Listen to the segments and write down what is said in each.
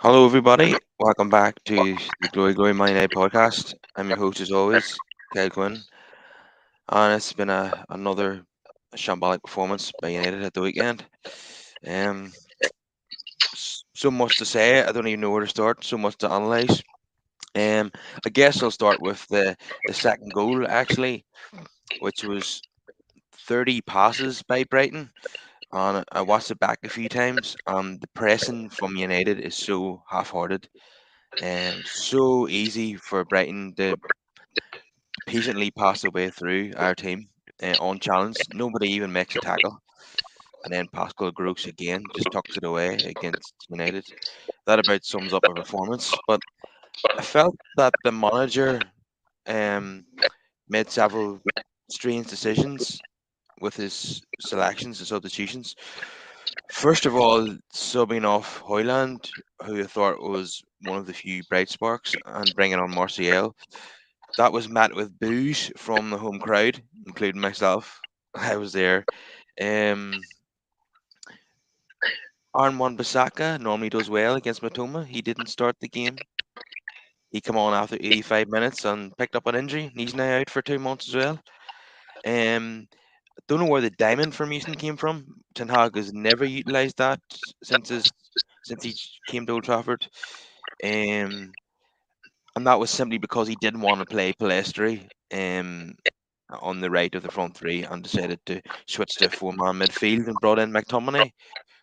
Hello, everybody. Welcome back to the Glory Glory Man United podcast. I'm your host, as always, Kyle Quinn, and it's been another shambolic performance by United at the weekend. Um, so much to say, I don't even know where to start. So much to analyse. Um, I guess I'll start with the second goal actually, which was 30 passes by Brighton. And I watched it back a few times. The pressing from United is so half-hearted. So easy for Brighton to patiently pass their way through our team unchallenged. Nobody even makes a tackle. And then Pascal Gross again just tucks it away against United. That about sums up our performance. But I felt that the manager um, made several strange decisions with his selections and substitutions. First of all, subbing off Hoyland, who I thought was one of the few bright sparks, and bringing on Martial. That was met with boos from the home crowd, including myself. I was there. Um, Aaron Wan-Bissaka normally does well against Matoma. He didn't start the game. He came on after 85 minutes and picked up an injury. He's now out for 2 months as well. Um, don't know where the diamond formation came from. Ten Hag has never utilised that since since he came to Old Trafford. Um, and that was simply because he didn't want to play Palestri. On the right of the front three and decided to switch to a four-man midfield and brought in McTominay,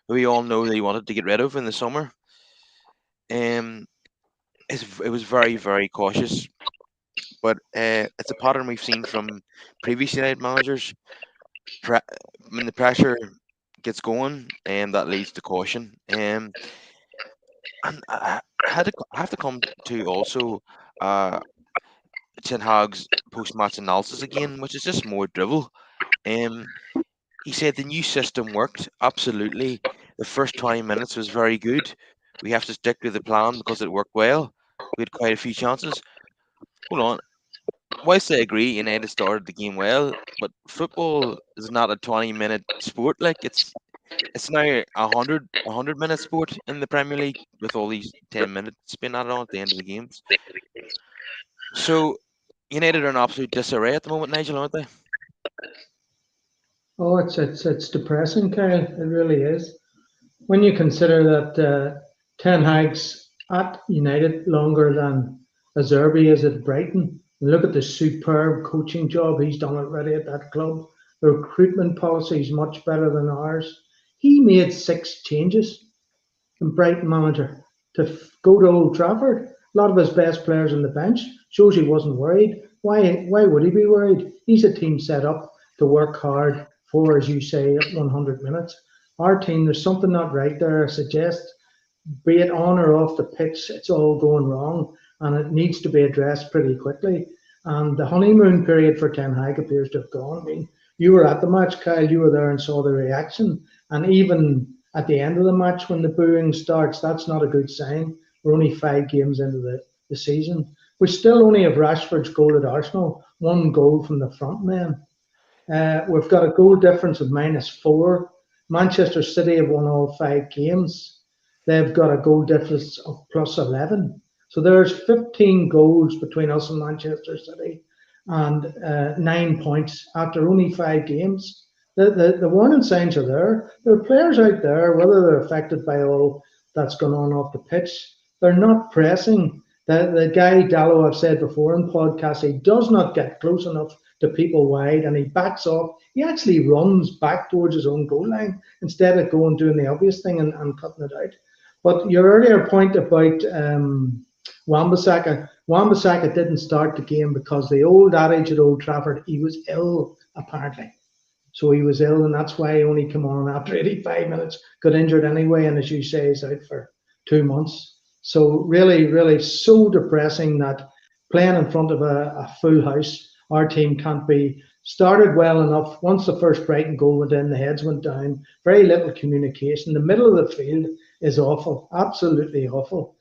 who we all know that he wanted to get rid of in the summer. Um, it was very, very cautious, but it's a pattern we've seen from previous United managers. When the pressure gets going, and that leads to caution. And I have to come to also uh, Ten Hag's post-match analysis again, which is just more drivel. Um, He said the new system worked. Absolutely. The first 20 minutes was very good. We have to stick to the plan because it worked well. We had quite a few chances. Hold on. Whilst I agree United started the game well, but football is not a 20-minute sport. Like it's now a hundred minute sport in the Premier League with all these 10 minutes being added on at the end of the games. So United are in absolute disarray at the moment, Nigel, aren't they? Oh, it's depressing, Kyle. It really is. When you consider that Ten Hag's at United longer than Azerbi is at Brighton, and look at the superb coaching job he's done already at that club. The recruitment policy is much better than ours. He made 6 changes in Brighton manager to go to Old Trafford. A lot of his best players on the bench shows he wasn't worried. Why would he be worried? He's a team set up to work hard for, as you say, 100 minutes. Our team, there's something not right there. I suggest, be it on or off the pitch, it's all going wrong, and it needs to be addressed pretty quickly. And the honeymoon period for Ten Hag appears to have gone. I mean, you were at the match, Kyle. You were there and saw the reaction. And even at the end of the match, when the booing starts, that's not a good sign. We're only 5 games into the season. We still only have Rashford's goal at Arsenal, 1 goal from the front men. We've got a goal difference of -4. Manchester City have won all 5 games. They've got a goal difference of +11. So there's 15 goals between us and Manchester City, and 9 points after only 5 games. The warning signs are there. There are players out there, whether they're affected by all that's going on off the pitch, they're not pressing. The guy Dallo, I've said before in podcasts, he does not get close enough to people wide and he backs off. He actually runs back towards his own goal line instead of going doing the obvious thing and cutting it out. But your earlier point about Wan-Bissaka didn't start the game because the old adage at Old Trafford, he was ill apparently. So he was ill, and that's why he only came on after 85 minutes, got injured anyway, and as you say, is out for 2 months. So really, really so depressing that playing in front of a full house, our team can't be started well enough. Once the first Brighton goal went in, the heads went down, very little communication. The middle of the field is awful, absolutely awful.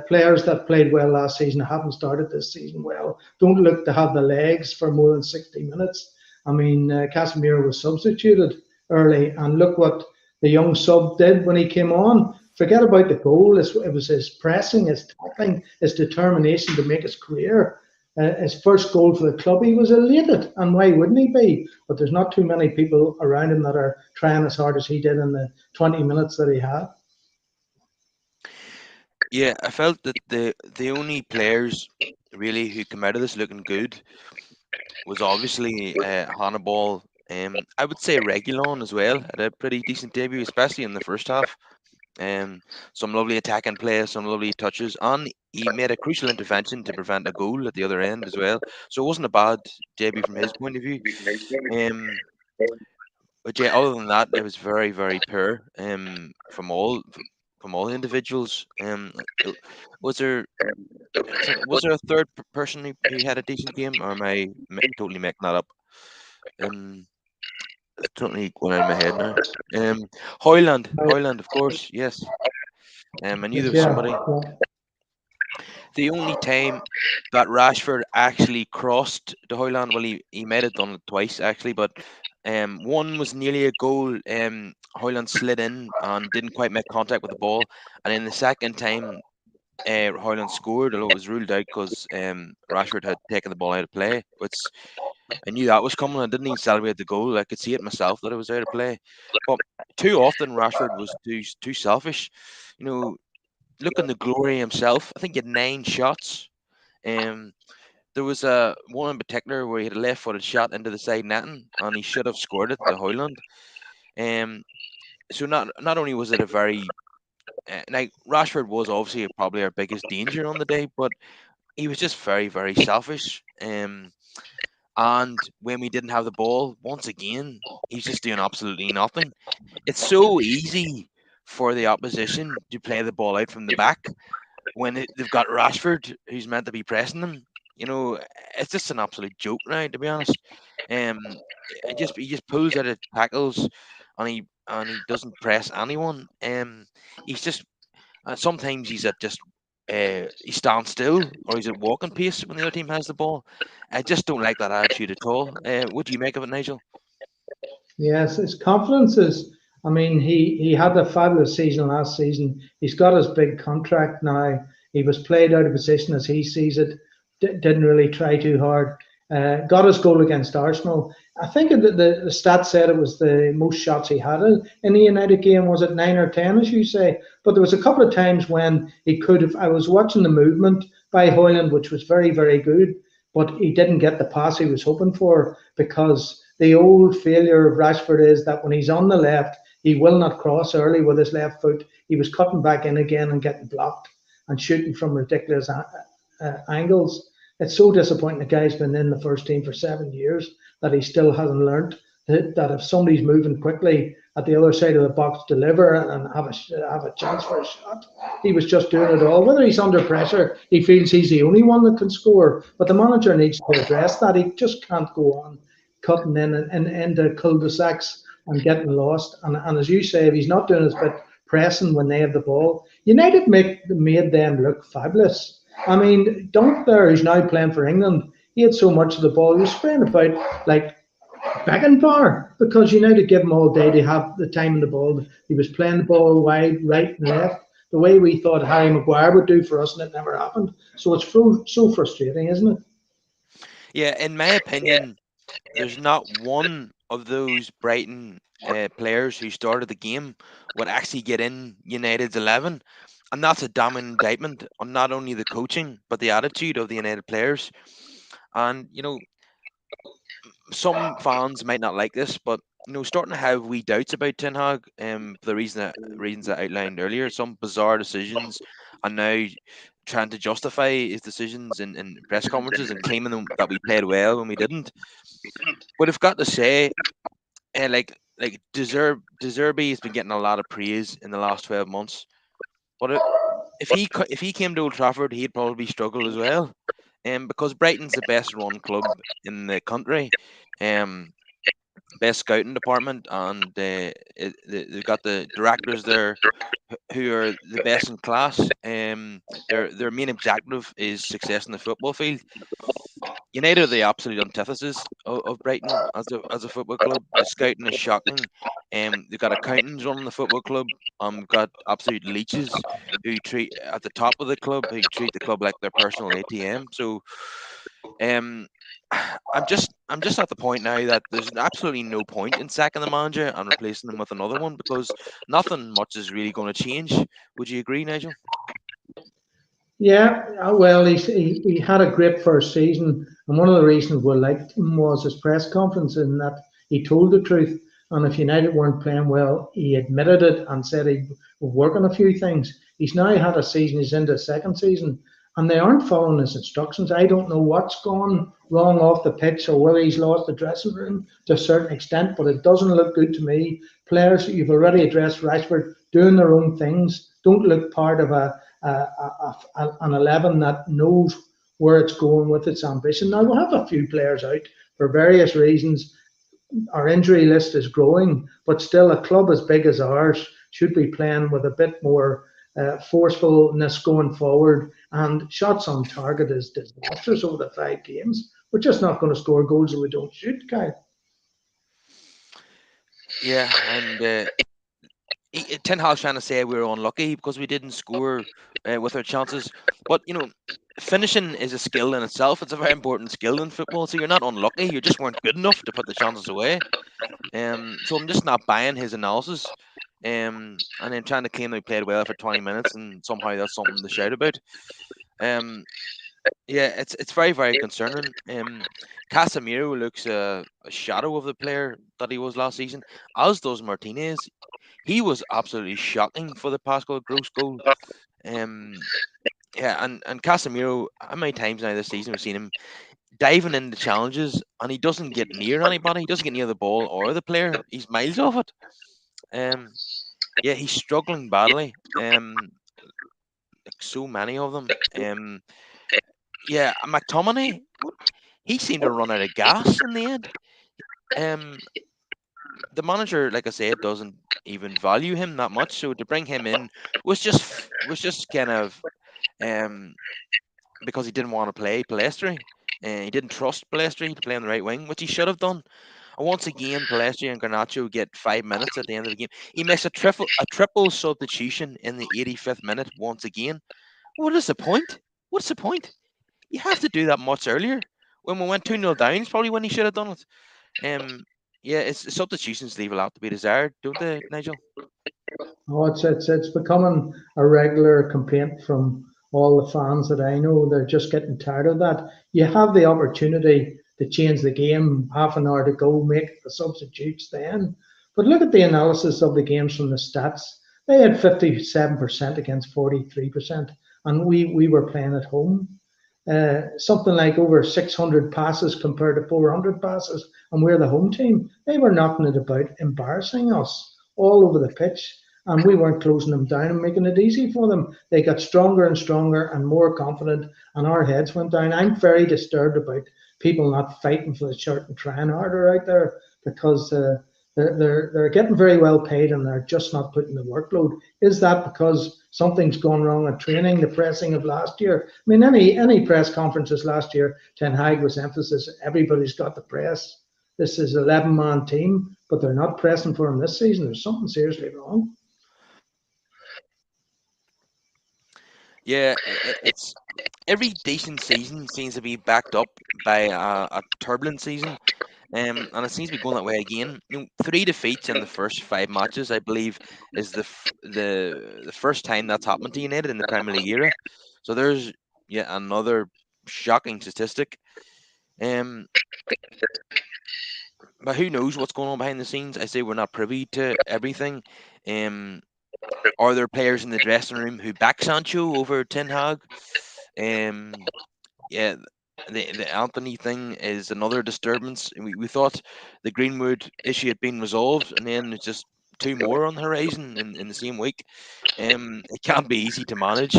Players that played well last season haven't started this season well, don't look to have the legs for more than 60 minutes. I mean, Casemiro was substituted early, and look what the young sub did when he came on. Forget about the goal. It was his pressing, his tackling, his determination to make his career. His first goal for the club, he was elated, and why wouldn't he be? But there's not too many people around him that are trying as hard as he did in the 20 minutes that he had. Yeah, I felt that the only players really who came out of this looking good was obviously Hannibal. I would say Regulon as well had a pretty decent debut, especially in the first half. Um, some lovely attacking play, some lovely touches, and he made a crucial intervention to prevent a goal at the other end as well. So it wasn't a bad debut from his point of view. Um, but yeah, other than that, it was very, very poor. From all individuals. Was there was there a third person who had a decent game, or am I totally making that up? Um, it's totally going out of my head now. Hoyland, of course, yes. I knew there was Yeah, somebody. yeah. The only time that Rashford actually crossed the Hoyland, well, he might have done it twice actually, but one was nearly a goal. Hoyland slid in and didn't quite make contact with the ball, and then the second time, Hoyland scored, although it was ruled out because Rashford had taken the ball out of play, which I knew that was coming. I didn't even celebrate the goal. I could see it myself that it was out of play. But too often Rashford was too selfish. You know, looking the glory himself. I think he had 9 shots. Um, there was one in particular where he had a left-footed shot into the side netting, and he should have scored it to Hoyland. Um, so not only was it a very like Rashford was obviously probably our biggest danger on the day, but he was just very very selfish. And when we didn't have the ball, once again, he's just doing absolutely nothing. It's so easy for the opposition to play the ball out from the back when they've got Rashford, who's meant to be pressing them. You know, it's just an absolute joke now, to be honest. Um, he just pulls out of tackles, and he doesn't press anyone. He's just sometimes he's at just he stands still or he's at walking pace when the other team has the ball. I just don't like that attitude at all. What do you make of it, Nigel? Yes, his confidence is. I mean, he had a fabulous season last season. He's got his big contract now. He was played out of position as he sees it. Didn't really try too hard. Got his goal against Arsenal. I think the stat said it was the most shots he had in the United game. Was it 9 or 10, as you say? But there was a couple of times when he could have. I was watching the movement by Hoyland, which was very, very good, but he didn't get the pass he was hoping for because the old failure of Rashford is that when he's on the left, he will not cross early with his left foot. He was cutting back in again and getting blocked and shooting from ridiculous angles. It's so disappointing. The guy's been in the first team for 7 years that he still hasn't learned that if somebody's moving quickly at the other side of the box, deliver and have a chance for a shot. He was just doing it all. Whether he's under pressure, he feels he's the only one that can score. But the manager needs to address that. He just can't go on cutting in and into cul-de-sacs and getting lost. And as you say, if he's not doing his bit pressing when they have the ball, United made them look fabulous. I mean, Dunk there, who's now playing for England, he had so much of the ball. He was spraying about like begging power because United gave him all day to have the time and the ball. He was playing the ball wide, right and left, the way we thought Harry Maguire would do for us, and it never happened. So it's so frustrating, isn't it? Yeah, in my opinion, there's not one of those Brighton players who started the game would actually get in United's 11. And that's a damning indictment on not only the coaching, but the attitude of the United players. And, some fans might not like this, but, starting to have wee doubts about Ten Hag, for the reasons I outlined earlier, some bizarre decisions, and now trying to justify his decisions in press conferences and claiming that we played well when we didn't. But I've got to say, and Deserby has been getting a lot of praise in the last 12 months. But if he came to Old Trafford, he'd probably struggle as well. Because Brighton's the best run club in the country, um, best scouting department, and they've got the directors there who are the best in class. Their main objective is success in the football field. United are the absolute antithesis of Brighton as a football club. The scouting is shocking. They've got accountants running the football club. Got absolute leeches who treat at the top of the club who treat the club like their personal ATM. So um, I'm just at the point now that there's absolutely no point in sacking the manager and replacing him with another one because nothing much is really going to change. Would you agree, Nigel? Yeah, well, he had a great first season, and one of the reasons we liked him was his press conference, in that he told the truth. And if United weren't playing well, he admitted it and said he'd work on a few things. He's now had a season; he's into a second season, and they aren't following his instructions. I don't know what's gone wrong off the pitch or whether he's lost the dressing room to a certain extent, but it doesn't look good to me. Players, you've already addressed Rashford, doing their own things, don't look part of an 11 that knows where it's going with its ambition. Now, we'll have a few players out for various reasons. Our injury list is growing, but still, a club as big as ours should be playing with a bit more forcefulness going forward. And shots on target is disastrous over the 5 games. We're just not going to score goals if we don't shoot, Kyle. Yeah, and Ten Hag's trying to say we were unlucky because we didn't score with our chances. But finishing is a skill in itself. It's a very important skill in football. So you're not unlucky. You just weren't good enough to put the chances away. So I'm just not buying his analysis. And then trying to claim they played well for 20 minutes and somehow that's something to shout about. Um, yeah, it's very very concerning. Casemiro looks a shadow of the player that he was last season, as does Martinez. He was absolutely shocking for the Pascal Gross goal. Um, yeah, and Casemiro, how many times now this season we've seen him diving into challenges and he doesn't get near anybody, he doesn't get near the ball or the player, he's miles off it. Um, yeah, he's struggling badly. Like so many of them. Yeah, McTominay, he seemed to run out of gas in the end. Um, the manager, like I said, doesn't even value him that much. So to bring him in was just kind of um because he didn't want to play Palestri. And he didn't trust Palestri to play on the right wing, which he should have done. And once again, Palestri and Garnacho get 5 minutes at the end of the game. He makes a triple substitution in the 85th minute once again. What is the point? What's the point? You have to do that much earlier. When we went 2-0 down, it's probably when he should have done it. Um, yeah, it's substitutions leave a lot to be desired, don't they, Nigel? Oh, it's becoming a regular complaint from all the fans that I know. They're just getting tired of that. You have the opportunity to change the game, half an hour to go, make the substitutes then. But look at the analysis of the games from the stats. They had 57% against 43%, and we were playing at home. Something like over 600 passes compared to 400 passes, and we're the home team. They were knocking it about, embarrassing us all over the pitch, and we weren't closing them down and making it easy for them. They got stronger and stronger and more confident, and our heads went down. I'm very disturbed about people not fighting for the shirt and trying harder out there, because they're getting very well paid and they're just not putting the workload. Is that because something's gone wrong at training, the pressing of last year? I mean, any press conferences last year, Ten Hag was emphasis, everybody's got the press. This is an 11-man team, but they're not pressing for him this season. There's something seriously wrong. Yeah, it's every decent season seems to be backed up by a turbulent season. And it seems to be going that way again. 3 defeats in the first 5 matches, I believe, is the first time that's happened to United in the Premier League era. So there's yet another shocking statistic. Um, but who knows what's going on behind the scenes? I say we're not privy to everything. Um, are there players in the dressing room who back Sancho over Ten Hag? Um, yeah, the Anthony thing is another disturbance. We thought the Greenwood issue had been resolved, and then it's just two more on the horizon in the same week. It can't be easy to manage.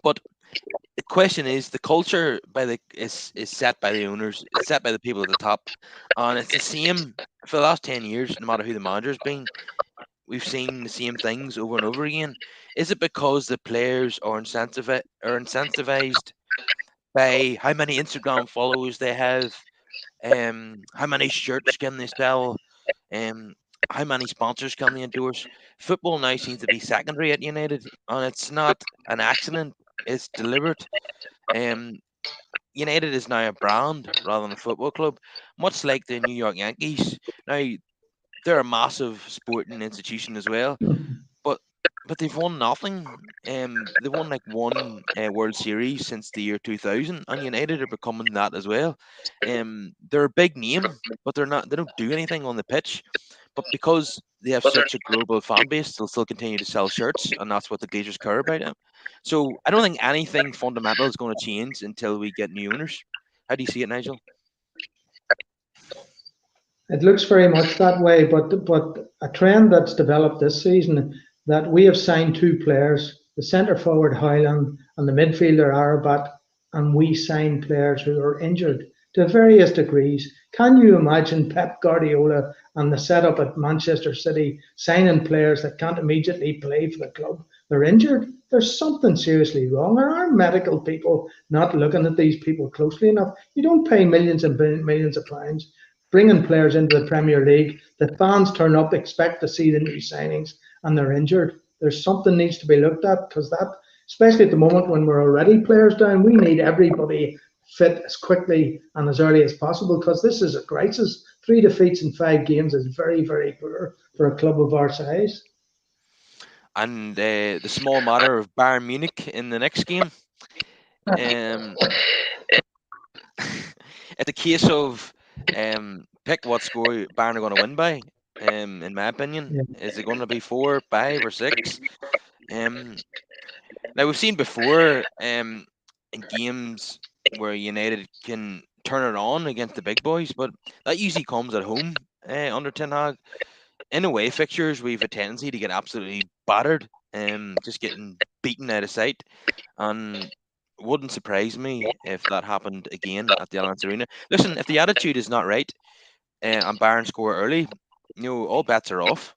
But the question is, the culture is set by the owners. It's set by the people at the top, and it's the same for the last 10 years. No matter who the manager's been, we've seen the same things over and over again. Is it because the players are incentivized by how many Instagram followers they have, How many shirts can they sell? Um, how many sponsors can they endorse? Football now seems to be secondary at United, and it's not an accident. It's deliberate. Um, United is now a brand rather than a football club, much like the New York Yankees. Now they're a massive sporting institution as well, but they've won nothing. They've won like one World Series since the year 2000, and United are becoming that as well. They're a big name, but they're not. They don't do anything on the pitch. But because they have such a global fan base, they'll still continue to sell shirts, and that's what the Glazers care about them. So I don't think anything fundamental is going to change until we get new owners. How do you see it, Nigel? It looks very much that way, but a trend that's developed this season that we have signed two players, the centre forward Highland and the midfielder Arabat, and we signed players who are injured to various degrees. Can you imagine Pep Guardiola and the setup at Manchester City signing players that can't immediately play for the club? They're injured. There's something seriously wrong. Are our medical people not looking at these people closely enough? You don't pay millions and millions of pounds bringing players into the Premier League. The fans turn up, expect to see the new signings, and they're injured. There's something needs to be looked at because that, especially at the moment when we're already players down, we need everybody fit as quickly and as early as possible because this is a crisis. 3 defeats in 5 games is very, very poor for a club of our size. And the small matter of Bayern Munich in the next game. Um, it's a case of pick what score Bayern are going to win by. In my opinion, Yeah. is it going to be 4, 5, or 6? Um, Now we've seen before in games where United can turn it on against the big boys, but that usually comes at home under Ten Hag. In away fixtures, we've a tendency to get absolutely battered, just getting beaten out of sight, and wouldn't surprise me if that happened again at the Allianz Arena. Listen, if the attitude is not right and Bayern score early, all bets are off.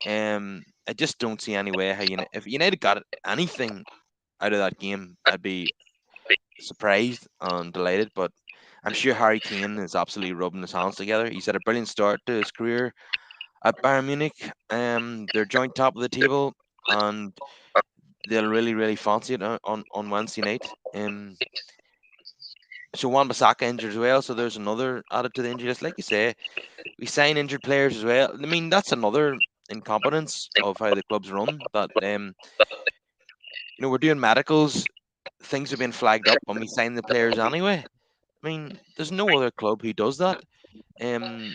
I just don't see any way how if United got anything out of that game, I'd be surprised and delighted. But I'm sure Harry Kane is absolutely rubbing his hands together. He's had a brilliant start to his career at Bayern Munich. They're joint top of the table, and they'll really fancy it on Wednesday night. So Wan-Bissaka injured as well, so there's another added to the injury list. Like you say, we sign injured players as well. I mean, that's another incompetence of how the club's run. That we're doing medicals, things have been flagged up, and we sign the players anyway. I mean, there's no other club who does that. Um,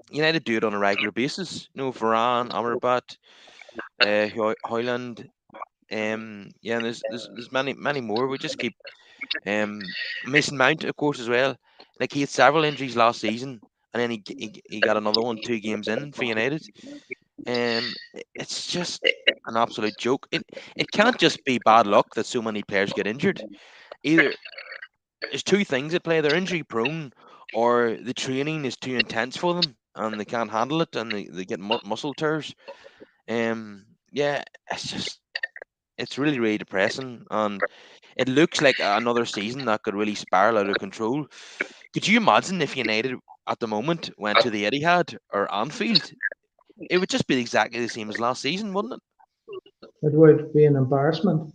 United do it on a regular basis. Varane, Amrabat, Hoyland. Yeah, and there's many more. We just keep Mason Mount, of course, as well. Like he had several injuries last season, and then he got another one 2 games in for United. It's just an absolute joke. It can't just be bad luck that so many players get injured. Either there's two things at play: they're injury prone, or the training is too intense for them and they can't handle it, and they get muscle tears. Yeah, it's really depressing, and it looks like another season that could really spiral out of control. Could you imagine if United at the moment went to the Etihad or Anfield? It would just be exactly the same as last season, wouldn't it? It would be an embarrassment.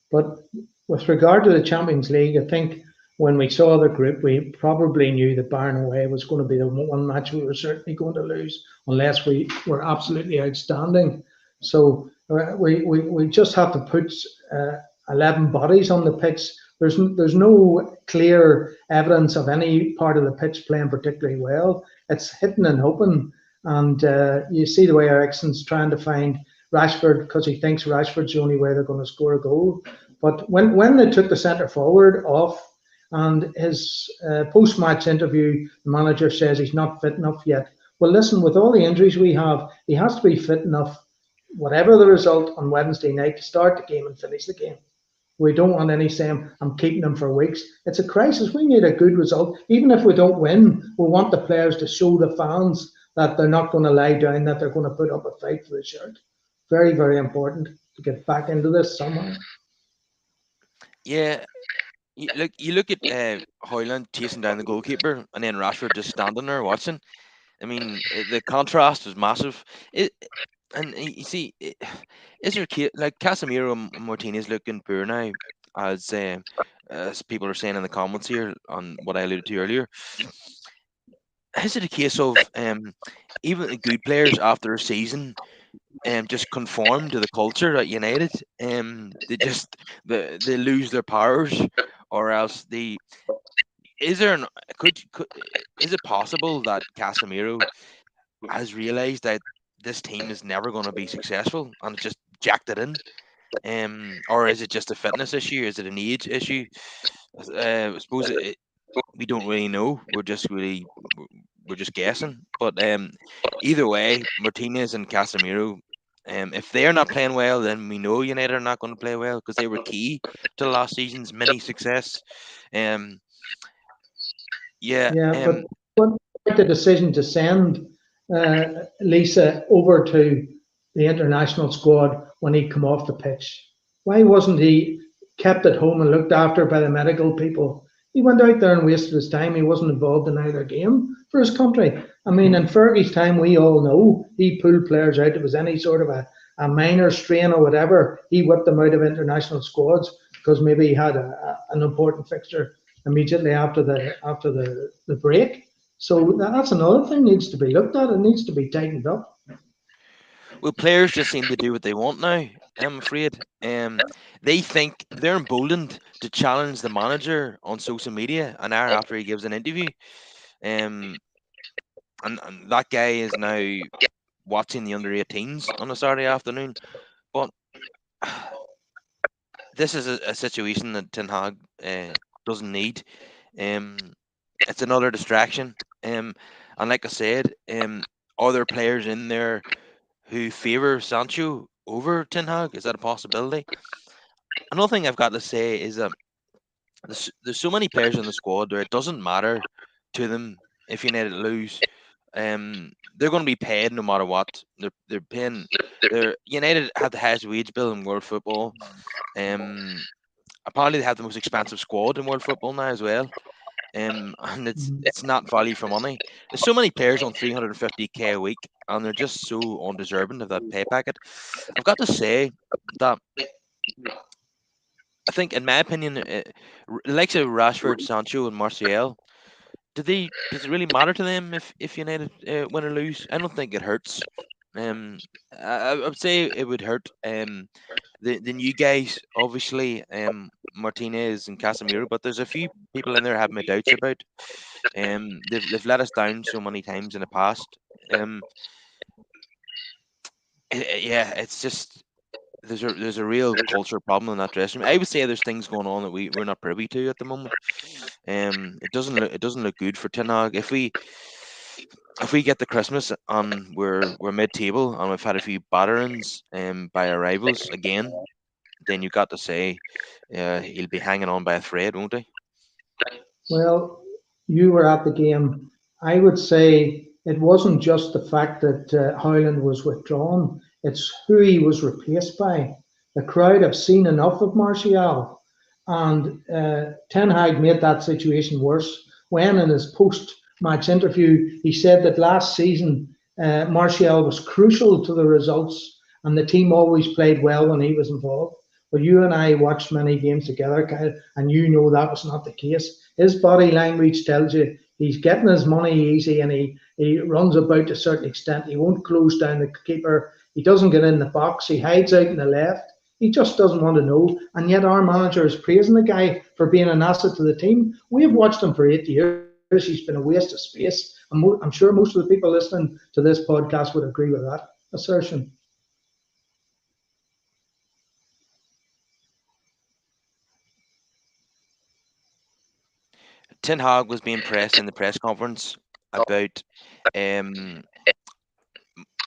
But with regard to the Champions League, I think when we saw the group, we probably knew that Bayern away was going to be the one match we were certainly going to lose unless we were absolutely outstanding. So we just have to put 11 bodies on the pitch. There's no clear evidence of any part of the pitch playing particularly well. It's hitting and hoping. And you see the way Ericsson's trying to find Rashford because he thinks Rashford's the only way they're going to score a goal. But when they took the centre forward off, and his post-match interview, the manager says he's not fit enough yet. Well, listen, with all the injuries we have, he has to be fit enough, whatever the result on Wednesday night, to start the game and finish the game. We don't want any saying, I'm keeping him for weeks. It's a crisis. We need a good result. Even if we don't win, we want the players to show the fans that they're not going to lie down, that they're going to put up a fight for the shirt. Very, very important to get back into this somehow. Yeah, You look at Hoyland chasing down the goalkeeper, and then Rashford just standing there watching. I mean, the contrast was massive. It, and you see, is there like Casemiro and Martinez looking poor now, as as people are saying in the comments here on what I alluded to earlier? Is it a case of even the good players after a season just conform to the culture at United? They just they lose their powers, or else they is there an could is it possible that Casemiro has realized that this team is never going to be successful and just jacked it in? Or is it just a fitness issue? Is it an age issue? I suppose we don't really know. We're just guessing. But either way, Martinez and Casemiro, if they're not playing well, then we know United are not going to play well because they were key to last season's mini success. Um, yeah. Yeah, but what about the decision to send Lisa over to the international squad when he come off the pitch? Why wasn't he kept at home and looked after by the medical people? He went out there and wasted his time. He wasn't involved in either game for his country. I mean, in Fergie's time, we all know he pulled players out. If it was any sort of a minor strain or whatever, he whipped them out of international squads because maybe he had an important fixture immediately after the break. So that's another thing needs to be looked at. It needs to be tightened up. Well, players just seem to do what they want now. I'm afraid. They think they're emboldened to challenge the manager on social media an hour after he gives an interview. Um, and that guy is now watching the under 18s on a Saturday afternoon. But this is a situation that Ten Hag doesn't need. Um, it's another distraction. And like I said, are there players in there who favour Sancho over Ten Hag? Is that a possibility? Another thing I've got to say is that there's so many players in the squad where it doesn't matter to them if United lose. They're going to be paid no matter what. They're paying. They're United have the highest wage bill in world football. Um, Apparently they have the most expensive squad in world football now as well. And it's not value for money. There's so many players on 350k a week, and they're just so undeserving of that pay packet. I've got to say that I think, in my opinion, the likes of Rashford, Sancho, and Martial, does it really matter to them if United win or lose? I don't think it hurts. I would say it would hurt the new guys, obviously, Martinez and Casemiro, but there's a few people in there I have my doubts about. They've let us down so many times in the past. Um, yeah, it's just there's a real culture problem in that dressing room. I would say there's things going on that we're not privy to at the moment. It doesn't look good for Ten Hag. If we get the Christmas and we're mid table and we've had a few batterings by our rivals again, then you got to say he'll be hanging on by a thread, won't he? Well, you were at the game. I would say it wasn't just the fact that Howland was withdrawn, it's who he was replaced by. The crowd have seen enough of Martial, and Ten Hag made that situation worse when, in his post match interview, he said that last season Martial was crucial to the results and the team always played well when he was involved. But you and I watched many games together, Kyle, and you know that was not the case. His body language tells you he's getting his money easy and he runs about to a certain extent. He won't close down the keeper. He doesn't get in the box. He hides out in the left. He just doesn't want to know. And yet our manager is praising the guy for being an asset to the team. We have watched him for 8 years. He's been a waste of space. I'm sure most of the people listening to this podcast would agree with that assertion. Ten Hag was being pressed in the press conference about um,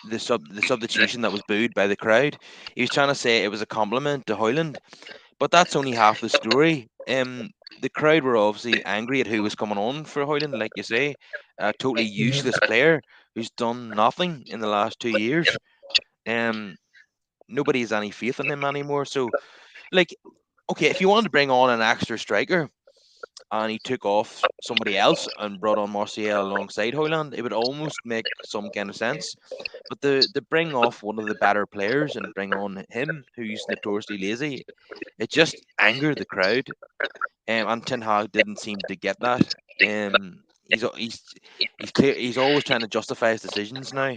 the substitution that was booed by the crowd. He was trying to say it was a compliment to Hoyland, but that's only half the story. The crowd were obviously angry at who was coming on for Hoyland, like you say, a totally Yeah. useless player who's done nothing in the last 2 years. Um, Nobody has any faith in him anymore. So, like, okay, if you wanted to bring on an extra striker, and he took off somebody else and brought on Martial alongside Hoyland, it would almost make some kind of sense. But the bring off one of the better players and bring on him, who's notoriously lazy, it just angered the crowd. And Ten Hag didn't seem to get that. He's clear. He's always trying to justify his decisions now.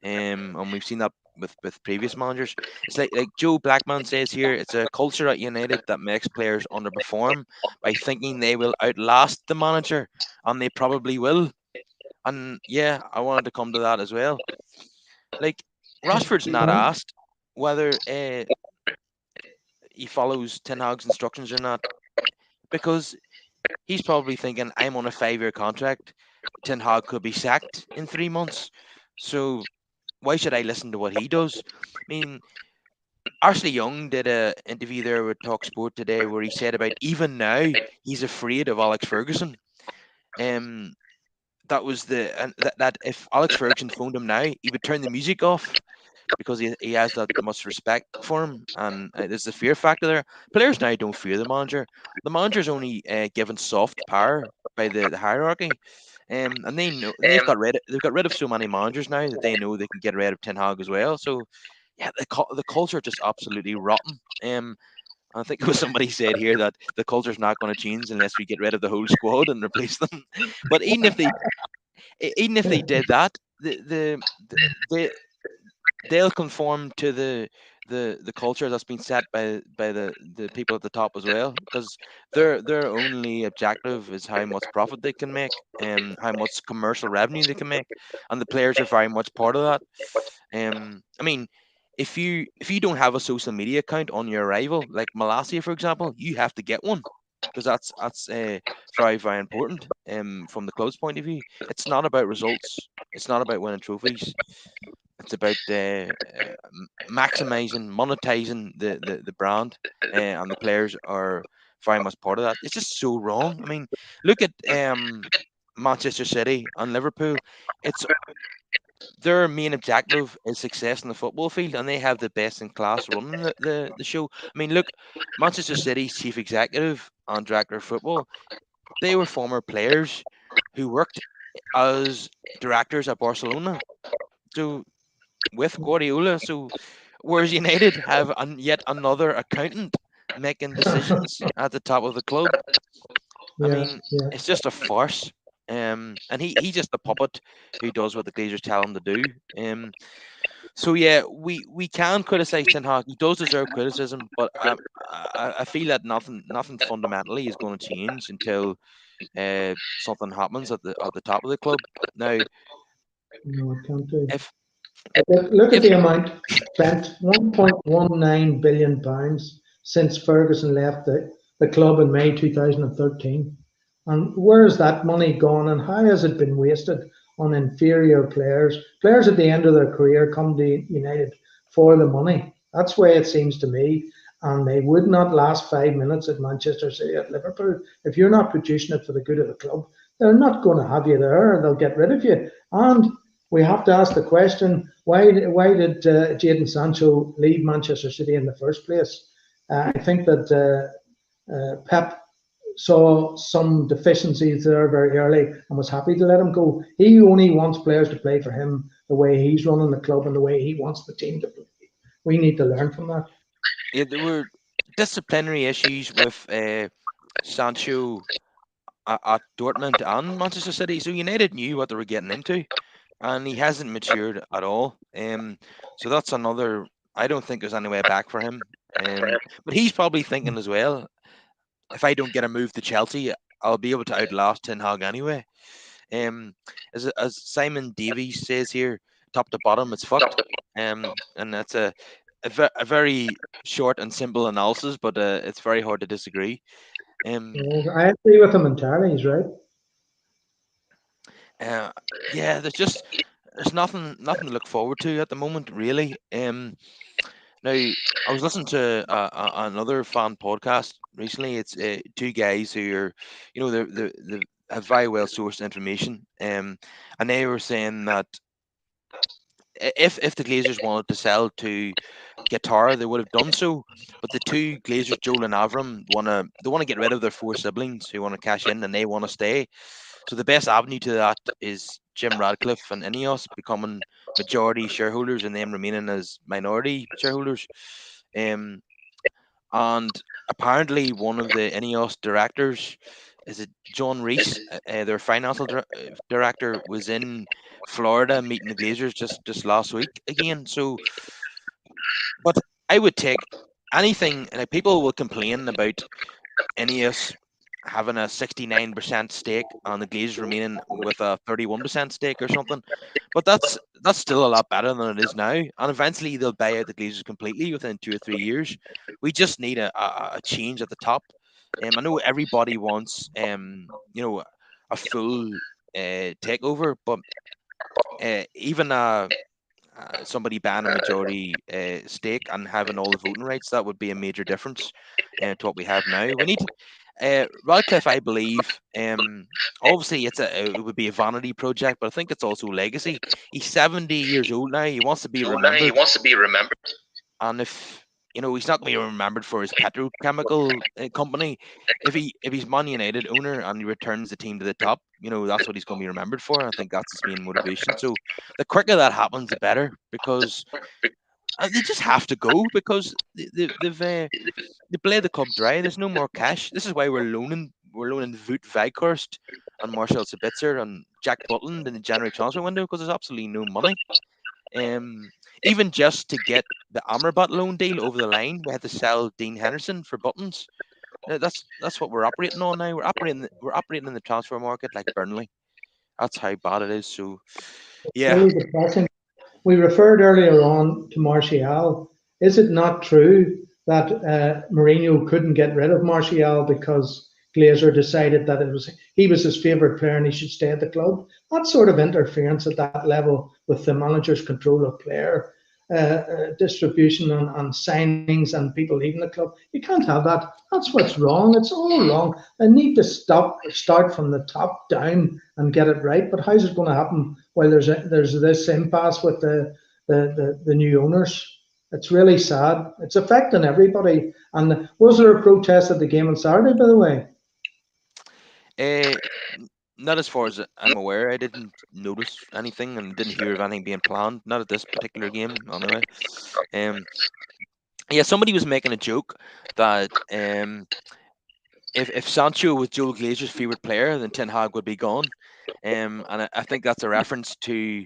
And we've seen that with previous managers. It's like Joe Blackman says here. It's a culture at United that makes players underperform by thinking they will outlast the manager, and they probably will. And yeah, I wanted to come to that as well. Like Rashford's not asked whether he follows Ten Hag's instructions or not, because he's probably thinking, I'm on a 5-year contract. Ten Hag could be sacked in 3 months. So why should I listen to what he does? I mean, Ashley Young did a interview there with Talk Sport today where he said about even now he's afraid of Alex Ferguson. Um, that was that if Alex Ferguson phoned him now, he would turn the music off because he has that much respect for him, and there's the fear factor there. Players now don't fear the manager. The manager's only given soft power by the hierarchy, and they know, and they've got rid of so many managers now that they know they can get rid of Ten Hag as well. So yeah, the culture just absolutely rotten. I think it was somebody said here that the culture's not going to change unless we get rid of the whole squad and replace them. But even if they did that, the they'll conform to the culture that's been set by the people at the top as well, because their only objective is how much profit they can make and how much commercial revenue they can make, and the players are very much part of that. I mean, if you don't have a social media account on your arrival, like Malasia for example, you have to get one, because that's very very important. From the club's point of view, it's not about results, it's not about winning trophies, it's about maximizing, monetizing the brand, and the players are very much part of that. It's just so wrong. I mean, look at Manchester City and Liverpool. It's their main objective is success in the football field, and they have the best in class running the show. I mean, look, Manchester City's chief executive and director of football, they were former players who worked as directors at Barcelona. So with Guardiola. So whereas United have yet another accountant making decisions at the top of the club. I Yeah, mean, yeah. it's just a farce. And he's just a puppet who does what the Glazers tell him to do. So yeah, we can criticize Ten Hag. He does deserve criticism, but I feel that nothing fundamentally is going to change until something happens at the top of the club. Now, No, it can't do. if Look at if the amount spent, £1.19 billion since Ferguson left the club in May 2013. And where has that money gone and how has it been wasted on inferior players? Players at the end of their career come to United for the money. That's the way it seems to me. And they would not last 5 minutes at Manchester City, at Liverpool. If you're not producing it for the good of the club, they're not going to have you there. They'll get rid of you. And we have to ask the question: why did Jadon Sancho leave Manchester City in the first place? I think that Pep saw some deficiencies there very early and was happy to let him go. He only wants players to play for him the way he's running the club and the way he wants the team to play. We need to learn from that. Yeah, there were disciplinary issues with Sancho at Dortmund and Manchester City, so United knew what they were getting into, and he hasn't matured at all. So that's another. I don't think there's any way back for him. But he's probably thinking as well, if I don't get a move to Chelsea, I'll be able to outlast Ten Hag anyway. Um, as Simon Davies says here, top to bottom, it's fucked. And that's a very short and simple analysis, but it's very hard to disagree. Um, I agree with him entirely. He's right. uh, yeah, there's nothing to look forward to at the moment, really. Now I was listening to another fan podcast recently. It's two guys who are, they have very well sourced information. And they were saying that if the Glazers wanted to sell to guitar, they would have done so. But the two Glazers, Joel and Avram, they want to get rid of their four siblings who want to cash in and they want to stay. So the best avenue to that is Jim Radcliffe and Ineos becoming majority shareholders and them remaining as minority shareholders. Um, and apparently one of the Ineos directors, is it John Reese, their financial director, was in Florida meeting the Glazers just last week again. So, but I would take anything. Like, people will complain about Ineos having a 69% stake and the Glazers remaining with a 31% stake or something. But that's still a lot better than it is now. And eventually they'll buy out the Glazers completely within 2 or 3 years. We just need a change at the top. I know everybody wants a full takeover, but even somebody buying a majority stake and having all the voting rights, that would be a major difference to what we have now. We need Radcliffe, I believe. Obviously, it would be a vanity project, but I think it's also legacy. He's 70 years old now. He wants to be remembered, and if he's not going to be remembered for his petrochemical company. If he's Man United owner and he returns the team to the top, that's what he's going to be remembered for. I think that's his main motivation. So the quicker that happens, the better, because they just have to go, because they play the club dry. There's no more cash. This is why we're loaning Voot Vikhorst and Marcel Sabitzer and Jack Butland in the January transfer window, because there's absolutely no money. Um, Even just to get the Amrabat loan deal over the line, we had to sell Dean Henderson for buttons. That's what we're operating on now. We're operating in the transfer market like Burnley. That's how bad it is. So, yeah. Really depressing. We referred earlier on to Martial. Is it not true that Mourinho couldn't get rid of Martial because Glazer decided that he was his favourite player and he should stay at the club? That sort of interference at that level with the manager's control of player distribution and signings and people leaving the club. You can't have that. That's what's wrong. It's all wrong. They need to start from the top down and get it right. But how's it going to happen while there's this impasse with the new owners? It's really sad. It's affecting everybody. And was there a protest at the game on Saturday, by the way? Uh, Not as far as I'm aware. I didn't notice anything and didn't hear of anything being planned. Not at this particular game, anyway. Um, yeah, somebody was making a joke that if Sancho was Joel Glazer's favorite player, then Ten Hag would be gone. And I think that's a reference to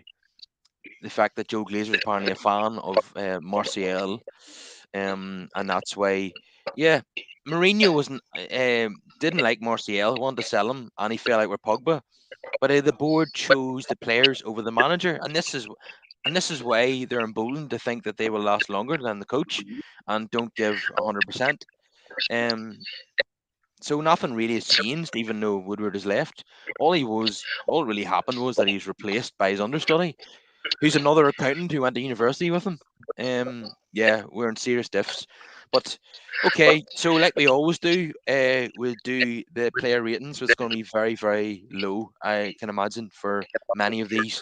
the fact that Joe Glazer is apparently a fan of Martial, and that's why, yeah, Mourinho wasn't didn't like Martial, wanted to sell him, and he felt like we're Pogba, but the board chose the players over the manager, and this is why they're emboldened to think that they will last longer than the coach, and don't give 100%. Um, so nothing really has changed, even though Woodward has left. All really happened was that he's replaced by his understudy, who's another accountant who went to university with him. Yeah, we're in serious diffs. But okay, so like we always do, we'll do the player ratings. So it's going to be very, very low, I can imagine, for many of these.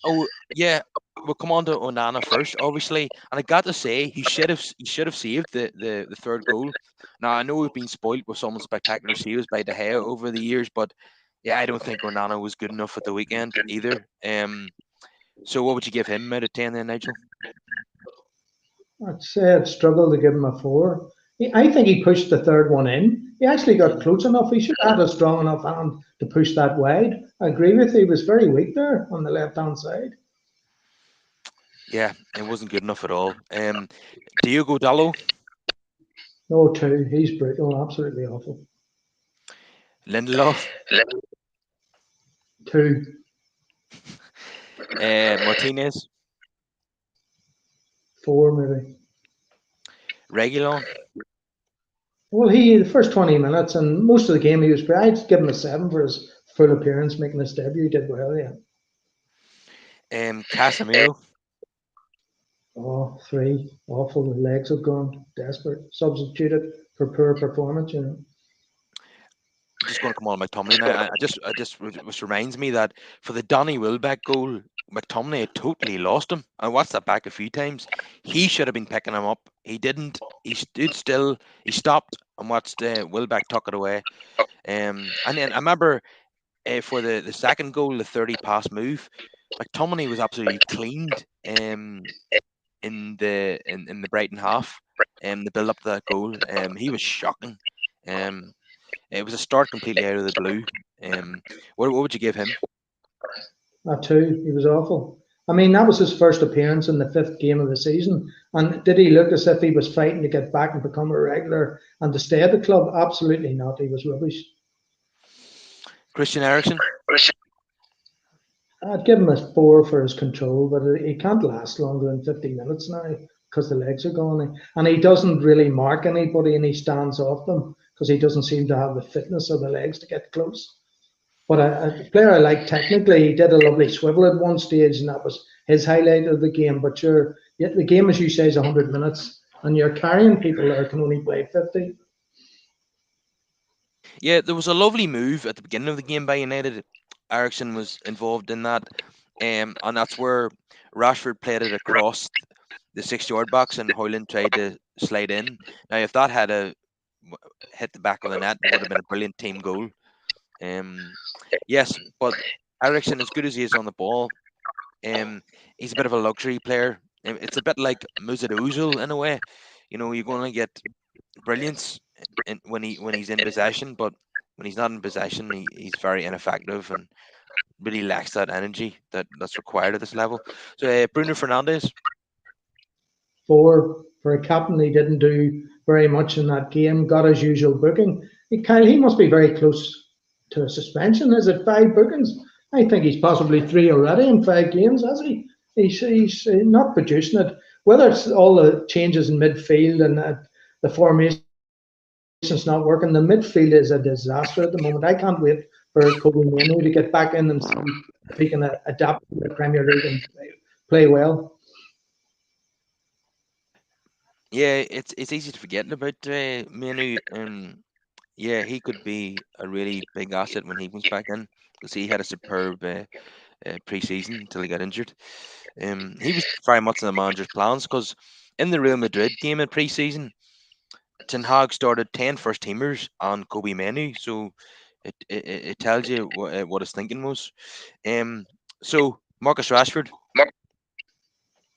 Oh yeah, we'll come on to Onana first, obviously, and I got to say he should have saved the third goal. Now I know we've been spoiled with some spectacular saves by De Gea over the years, but yeah, I don't think Onana was good enough at the weekend either. So what would you give him out of 10 then, Nigel? I'd say I'd struggle to give him a four. I think he pushed the third one in. He actually got Mm, close enough. He should have had a strong enough hand to push that wide. I agree with you. He was very weak there on the left hand side. yeah, it wasn't good enough at all. Diogo Dallo, No, two. He's brutal. Absolutely awful. Lindelof, Two, Martinez, four, maybe. Regulon, Well, he the first 20 minutes and most of the game he was great. I'd give him a seven for his full appearance, making his debut. He did well, yeah. Casemiro. Oh, three. Awful. The legs have gone. Desperate. Substituted for poor performance. Just going to come on my tummy now. I just which reminds me that for the Donny Wilbeck goal, McTominay had totally lost him. I watched that back a few times. He should have been picking him up. He didn't. He stood still. He stopped and watched Wilbeck tuck it away. And then I remember for the second goal, the 30 pass move, McTominay was absolutely cleaned in the Brighton half. The build up to that goal, he was shocking. Um, it was a start completely out of the blue. Um, what would you give him? That too, he was awful. I mean, that was his first appearance in the fifth game of the season. And did he look as if he was fighting to get back and become a regular and to stay at the club? Absolutely not. He was rubbish. Christian Eriksen. I'd give him a four for his control, but he can't last longer than 50 minutes now because the legs are gone. And he doesn't really mark anybody and he stands off them because he doesn't seem to have the fitness or the legs to get close. But a player I like technically, he did a lovely swivel at one stage, and that was his highlight of the game. But the game, as you say, is 100 minutes, and you're carrying people that can only play 50. Yeah, there was a lovely move at the beginning of the game by United. Eriksen was involved in that, and that's where Rashford played it across the 6 yard box, and Hoyland tried to slide in. Now, if that had hit the back of the net, it would have been a brilliant team goal. Um, yes, but Eriksen, as good as he is on the ball, um, he's a bit of a luxury player. It's a bit like Mesut Ozil in a way. You're going to get brilliance when he's in possession, but when he's not in possession, he's very ineffective and really lacks that energy that's required at this level. So Bruno Fernandes. For a captain, he didn't do very much in that game. Got his usual booking. Kyle, he must be very close to a suspension. Is it five bookings? I think he's possibly three already in 5 games, has he? He's not producing it. Whether it's all the changes in midfield and the formation's not working, the midfield is a disaster at the moment. I can't wait for Kobe Manu to get back in and see if he can adapt to the Premier League and play well. Yeah, it's easy to forget about Manu. Yeah, he could be a really big asset when he comes back in because he had a superb pre-season until he got injured. He was very much in the manager's plans because in the Real Madrid game in pre-season, Ten Hag started 10 first teamers on Kobe Menu, so it tells you what his thinking was. Um, so Marcus Rashford.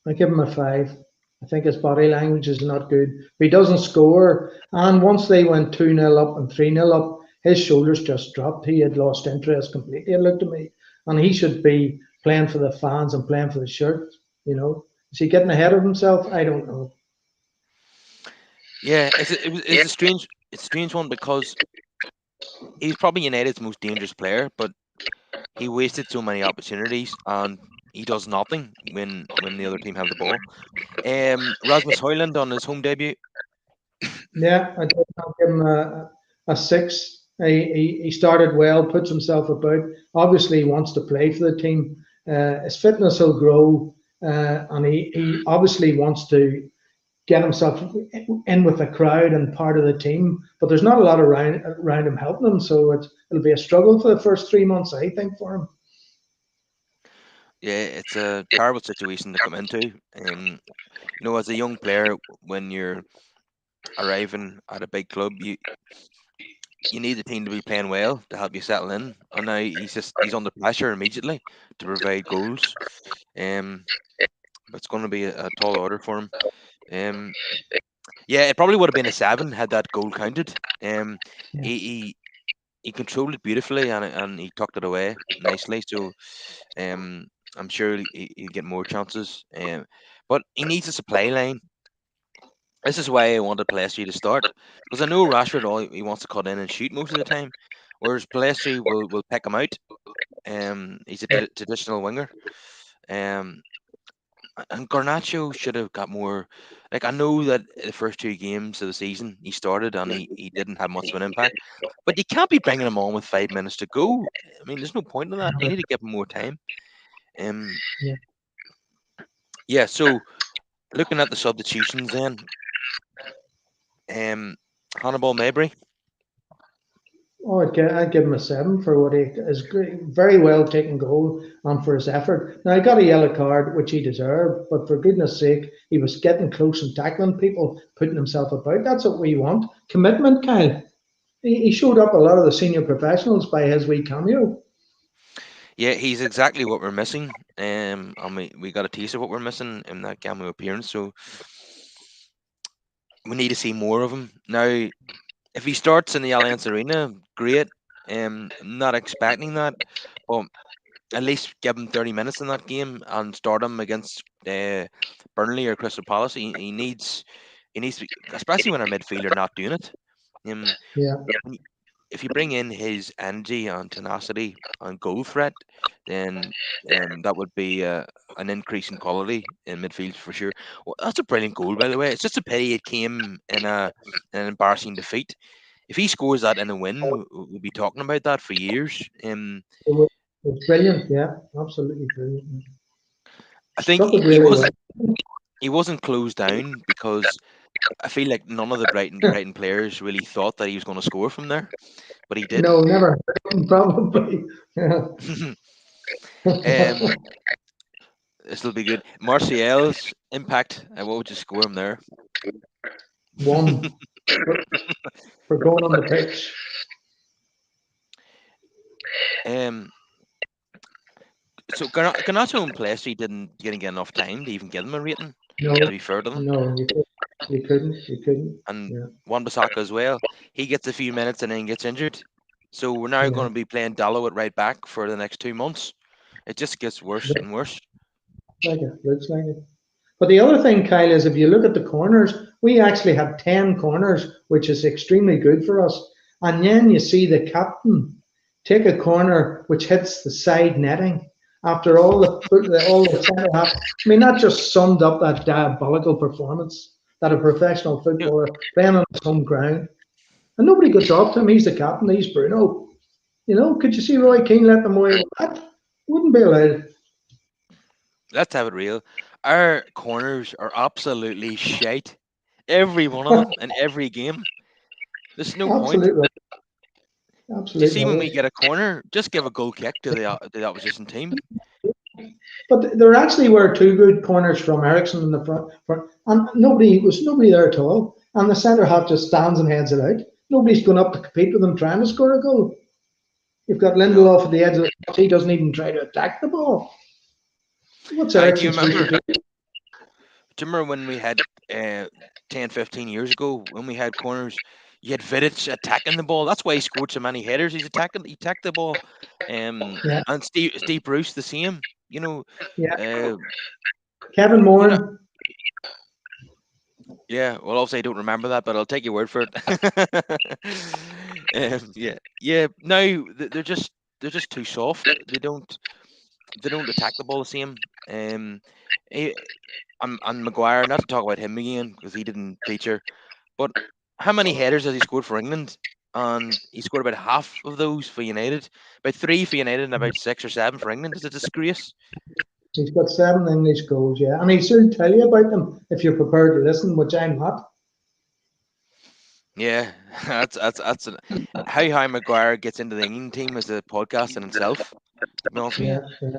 I give him a five. I think his body language is not good. If he doesn't score, and once they went 2-0 up and 3-0 up, his shoulders just dropped. He had lost interest completely, it looked to me. And he should be playing for the fans and playing for the shirt, you know. Is he getting ahead of himself? I don't know. Yeah, it's a strange one because he's probably United's most dangerous player, but he wasted so many opportunities and he does nothing when the other team have the ball. Rasmus Højlund on his home debut. Yeah, I'll give him a six. He started well, puts himself about. Obviously, he wants to play for the team. His fitness will grow, and he obviously wants to get himself in with the crowd and part of the team. But there's not a lot around him helping him, so it'll be a struggle for the first 3 months, I think, for him. Yeah, it's a terrible situation to come into. As a young player, when you're arriving at a big club, you need the team to be playing well to help you settle in. And now he's under pressure immediately to provide goals. Um, it's going to be a tall order for him. Um, yeah, it probably would have been a seven had that goal counted. Yeah. He he, he controlled it beautifully and he tucked it away nicely. So um, I'm sure he'll get more chances. But he needs a supply line. This is why I wanted Palestri to start because I know Rashford all he wants to cut in and shoot most of the time, whereas Palestri will pick him out. He's a traditional winger. Um, and Garnacho should have got more. Like I know that the first 2 games of the season he started and he didn't have much of an impact, but you can't be bringing him on with 5 minutes to go. I mean, there's no point in that. You need to give him more time. Um, Yeah. yeah. So looking at the substitutions, then, Hannibal Mabry. Oh, I'd give him a 7 for what he is great, very well taken goal and for his effort. Now, he got a yellow card, which he deserved, but for goodness sake, he was getting close and tackling people, putting himself about. That's what we want. Commitment, Kyle. He showed up a lot of the senior professionals by his wee cameo. Yeah, he's exactly what we're missing. And we got a taste of what we're missing in that cameo appearance. So we need to see more of him now. If he starts in the Allianz Arena, great. I'm not expecting that, but at least give him 30 minutes in that game and start him against Burnley or Crystal Palace. He needs to, especially when our midfielder not doing it. Um, Yeah, when y- if you bring in his energy and tenacity and goal threat, then that would be an increase in quality in midfield for sure. Well, that's a brilliant goal, by the way. It's just a pity it came in an embarrassing defeat. If he scores that in a win, we'll be talking about that for years. it was brilliant. Yeah, absolutely brilliant. I think Struck it he really well. wasn't closed down because I feel like none of the Brighton players really thought that he was going to score from there, but he did. No, never. Probably. Yeah. um, this will be good. Martial's impact. What would you score him there? 1 for going on the pitch. um, so Garnacho and Plessy didn't get enough time to even give him a rating. No, To be fair to them, no, you couldn't. You couldn't. and Yeah, Wan-Bissaka as well. He gets a few minutes and then gets injured. So we're now yeah. going to be playing Dallo at right back for the next 2 months. It just gets worse and worse. Like it. Looks like it. But the other thing, Kyle, is if you look at the corners, we actually had 10 corners, which is extremely good for us. And then you see the captain take a corner which hits the side netting after all the centre half. I mean, that just summed up that diabolical performance that a professional You footballer playing on his home ground. And nobody could talk to him. He's the captain. He's Bruno. Could you see Roy Keane let them away with that? Wouldn't be allowed. let's have it real. Our corners are absolutely shite. Every one of them in every game. There's no point. Absolute, Do you absolute see when we rubbish. get a corner, just give a goal kick to the opposition team. But there actually were two good corners from Ericsson in the front, and nobody there at all. And the centre half just stands and heads it out. Nobody's going up to compete with them trying to score a goal. You've got No. Lindelof at the edge of the box. He doesn't even try to attack the ball. What's Do you Ericsson supposed to remember? do? Do you remember when we had 10, 15 years ago when we had corners? You had Vidic attacking the ball. That's why he scored so many headers. He attacked the ball. Yeah, And Steve Bruce the same. You know, yeah. uh, Kevin you know, Moore. yeah. Well, obviously I don't remember that, but I'll take your word for it. Yeah, yeah. No, they're just too soft. They don't attack the ball the same. Um, eh, and Maguire, not to talk about him again because he didn't feature, but how many headers has he scored for England? And he scored about half of those for United, about three for United, and about 6 or 7 for England. It's a disgrace. He's got 7 English goals, yeah. And he'll soon tell you about them if you're prepared to listen, which I'm not. Yeah, how Harry Maguire gets into the England team is a podcast in itself. To be honest with you, Yeah, yeah.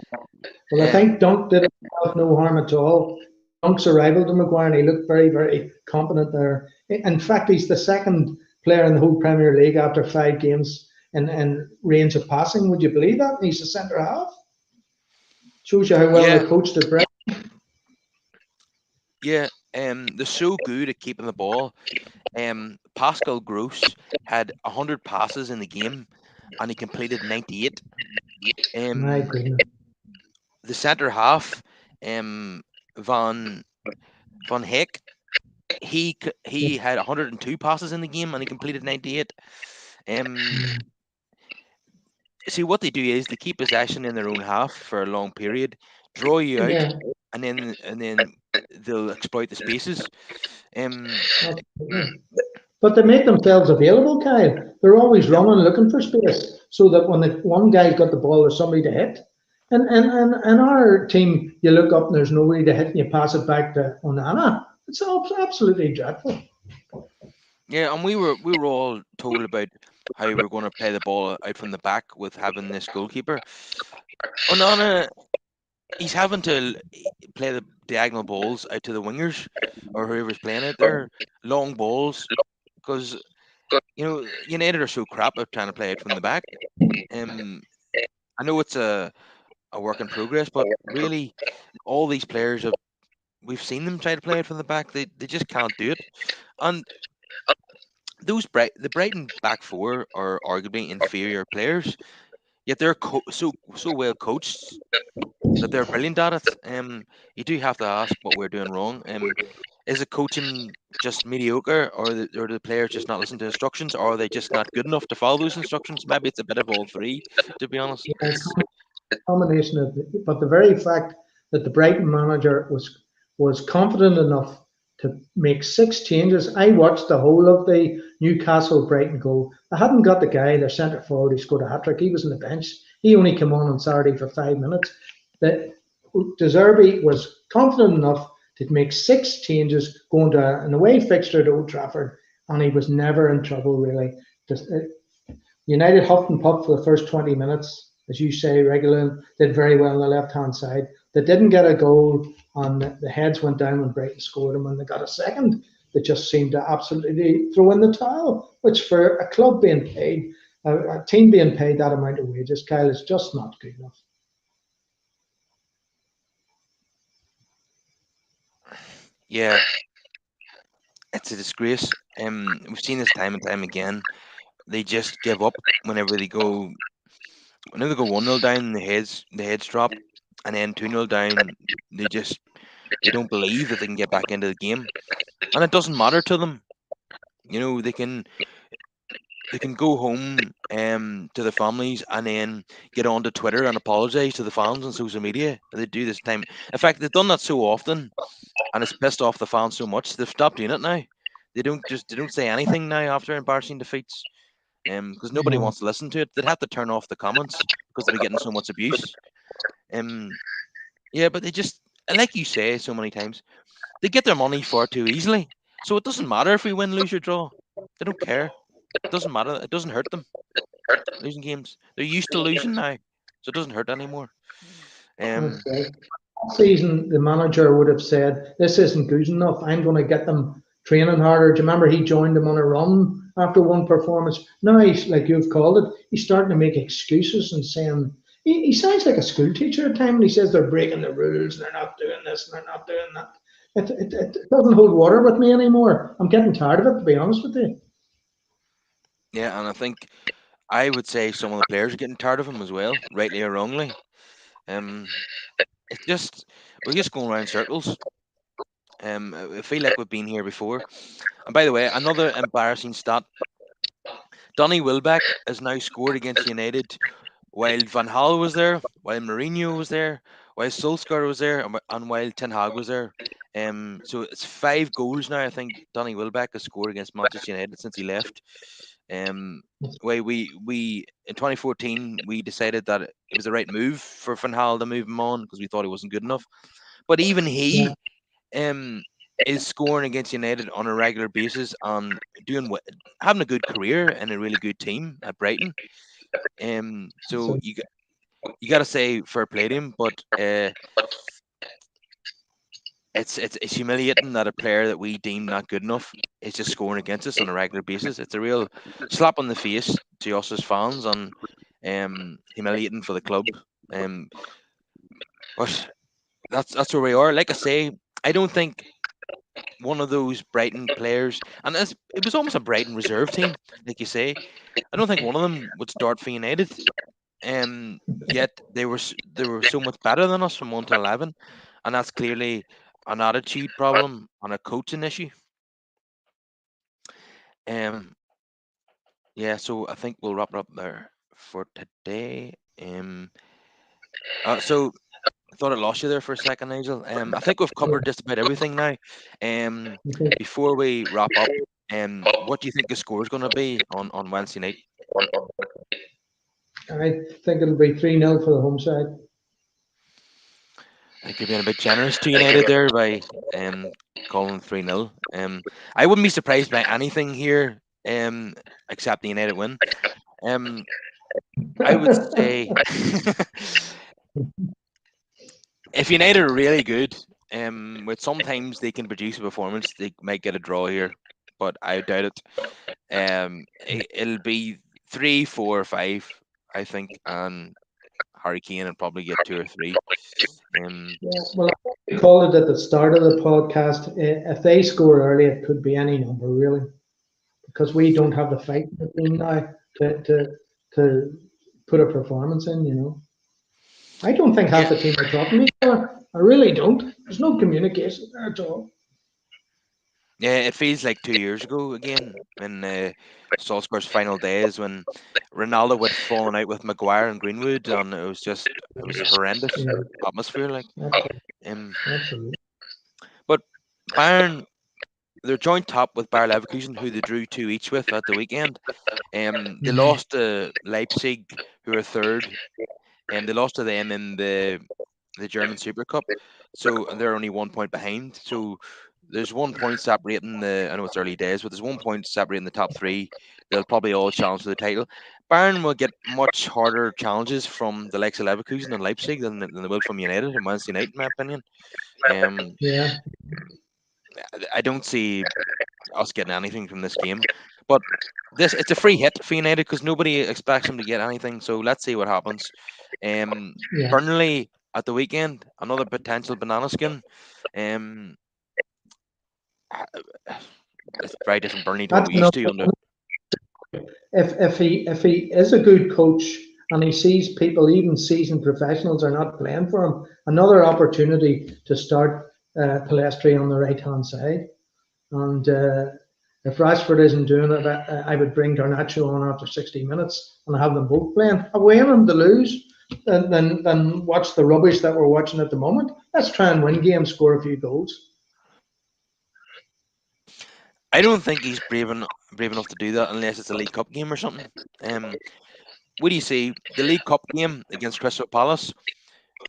Well, I um, think Dunk did himself no harm at all. Dunk's a rival to Maguire, and he looked very, very competent there. In fact, he's the second player in the whole Premier League after 5 games in range of passing. Would you believe that? And he's a centre half. Shows you how well yeah, they coached at Brighton. yeah. They're so good at keeping the ball. Pascal Gross had 100 passes in the game, and he completed 98. My Um, goodness. the centre half, um, Van Van Heck, he had 102 passes in the game, and he completed 98. Um, See what they do is they keep possession in their own half for a long period, draw you out, Yeah. and then they'll exploit the spaces. Um, Absolutely. But they make themselves available, Kyle. They're always yeah, running, looking for space, so that when the one guy's got the ball, there's somebody to hit. And our team, you look up and there's nobody to hit, and you pass it back to Onana. It's absolutely dreadful. yeah, and we were all told about how we're going to play the ball out from the back with having this goalkeeper. Onana, he's having to play the diagonal balls out to the wingers or whoever's playing out there, long balls, because United are so crap at trying to play out from the back. Um, I know it's a work in progress, but really, all these players have we've seen them try to play it from the back. They just can't do it. And the Brighton back four are arguably inferior players, yet they're so well coached that they're brilliant at it. You do have to ask what we're doing wrong. Is the coaching just mediocre, or the players just not listening to instructions, or are they just not good enough to follow those instructions? Maybe it's a bit of all three. To be honest, Yeah, it's combination of, but the very fact that the Brighton manager was confident enough to make 6 changes. I watched the whole of the Newcastle Brighton goal. I hadn't got the guy, their centre forward, who scored a hat trick. He was on the bench. He only came on Saturday for 5 minutes. That Deserby was confident enough to make 6 changes going to an away fixture to Old Trafford, and he was never in trouble really. Just, United huffed and puffed for the first 20 minutes. As you say, Regulin did very well on the left hand side. They didn't get a goal, and the heads went down when Brighton scored, and when they got a second, they just seemed to absolutely throw in the towel, which for a club being paid, a team being paid that amount of wages, Kyle, is just not good enough. yeah, it's a disgrace. We've seen this time and time again. They just give up whenever they go 1-0 down, the heads drop, and then 2-0 down, they don't believe that they can get back into the game, and it doesn't matter to them. They can go home to their families and then get onto Twitter and apologize to the fans on social media. They do this time. In fact, they've done that so often, and it's pissed off the fans so much they've stopped doing it now. They don't say anything now after embarrassing defeats. Because nobody Yeah. wants to listen to it. They'd have to turn off the comments because they'll be getting so much abuse. Um, yeah, but they just, like you say so many times, they get their money far too easily. So it doesn't matter if we win, lose, or draw. They don't care. It doesn't matter. It doesn't hurt them losing games. They're used to losing now, so it doesn't hurt anymore. That's Um, right. Last season, the manager would have said, "This isn't good enough. I'm going to get them training harder." Do you remember he joined them on a run after one performance? Now he's like you've called it. He's starting to make excuses and saying he sounds like a school teacher at times. He says they're breaking the rules and they're not doing this and they're not doing that. It doesn't hold water with me anymore. I'm getting tired of it, to be honest with you. yeah, and I think I would say some of the players are getting tired of him as well, rightly or wrongly. Um, it's just we're just going around in circles. I feel like we've been here before. And by the way, another embarrassing stat: Donny Wilbeck has now scored against United while Van Gaal was there, while Mourinho was there, while Solskjaer was there, and while Ten Hag was there. So it's 5 goals now. I think Donny Wilbeck has scored against Manchester United since he left. Um, why we in 2014 we decided that it was the right move for Van Gaal to move him on because we thought he wasn't good enough. But even Yeah, he um is scoring against United on a regular basis and having a good career and a really good team at Brighton. So so you got to say fair play to him, but it's humiliating that a player that we deem not good enough is just scoring against us on a regular basis. It's a real slap on the face to us as fans and humiliating for the club. Um, but that's where we are. Like I say, I don't think one of those Brighton players, and it was almost a Brighton reserve team, like you say. I don't think one of them would start for United. Yet they were so much better than us from 1 to 11, and that's clearly an attitude problem and a coaching issue. Um, yeah, so I think we'll wrap it up there for today. So I thought I lost you there for a second, Nigel. I think we've yeah, covered just about everything now. Um, okay. Before we wrap up, what do you think the score is going to be on Wednesday night? I think it'll be 3-0 for the home side. I think you're being a bit generous to United there by calling 3-0. I wouldn't be surprised by anything here. um, except the United win. Um, I would say if United are really good, with sometimes they can produce a performance, they might get a draw here, but I doubt it. It'll be 3, 4, 5, I think, and Harry Kane will probably get 2 or 3. Um, Yeah, well, we called it at the start of the podcast. If they score early, it could be any number, really, because we don't have the fight in the team now to put a performance in, you know. I don't think half yeah, the team are talking to each other. I really don't. There's no communication there at all. yeah, it feels like 2 years ago again in Solskjaer's final days when Ronaldo had fallen out with Maguire and Greenwood, and it was horrendous Yeah, atmosphere. Like, absolutely. um, Absolutely. but Bayern, they're joint top with Bayer Leverkusen, who they drew 2 each with at the weekend. They Mhm. lost to Leipzig, who are third, and they lost to them in the German Super Cup. So they're only 1 point behind. So there's 1 point separating the. I know it's early days, but there's 1 point separating the top three. They'll probably all challenge for the title. Bayern will get much harder challenges from the likes of Leverkusen and Leipzig than they will from United and Manchester United, in my opinion. Um, Yeah. I don't see us getting anything from this game, but it's a free hit for United because nobody expects them to get anything. So let's see what happens. Um, Yeah. Burnley at the weekend, another potential banana skin. Um, it's very different Burnley to what That's we used enough. to under. If he is a good coach and he sees people, even seasoned professionals, are not playing for him, another opportunity to start Palestri on the right hand side. And if Rashford isn't doing it, I would bring Garnacho on after 60 minutes and have them both playing. Away them to lose, than watch the rubbish that we're watching at the moment. Let's try and win games, score a few goals. I don't think he's brave enough to do that unless it's a League Cup game or something. Um, what do you see? The League Cup game against Crystal Palace,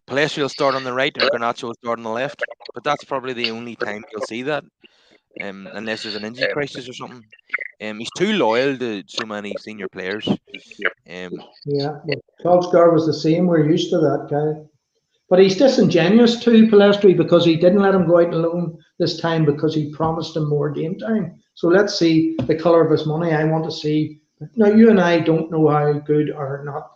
Palacio will start on the right and Garnacho will start on the left. But that's probably the only time you'll see that, unless there's an injury crisis or something. He's too loyal to so many senior players. Um, Yeah, but Solskjaer was the same. We're used to that guy. But he's disingenuous too, Palestri, because he didn't let him go out alone this time because he promised him more game time. So let's see the colour of his money. I want to see. Now, you and I don't know how good or not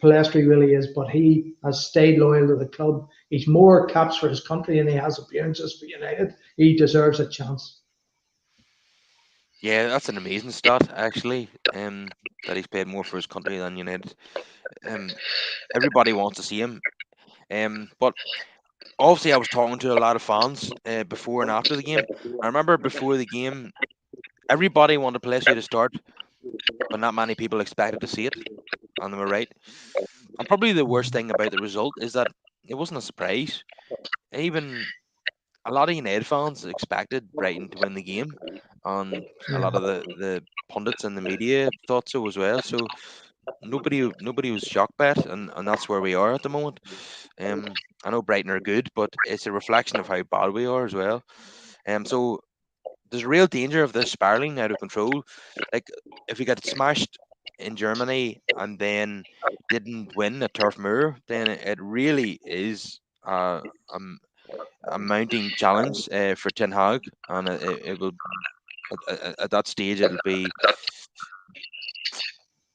Palestri really is, but he has stayed loyal to the club. He's more caps for his country than he has appearances for United. He deserves a chance. yeah, that's an amazing stat actually. That he's paid more for his country than United. Um, Everybody wants to see him. But obviously, I was talking to a lot of fans before and after the game. I remember before the game, everybody wanted Palacio to start, but not many people expected to see it, and they were right. And probably the worst thing about the result is that it wasn't a surprise. Even a lot of United fans expected Brighton to win the game, and a lot Yeah. of the pundits and the media thought so as well. So nobody was shocked by it, and that's where we are at the moment. I know Brighton are good, but it's a reflection of how bad we are as well. So there's a real danger of this spiraling out of control. Like if we get smashed in Germany and then didn't win at Turf Moor, then it really is a mounting challenge for Ten Hag, and it will at that stage it'll be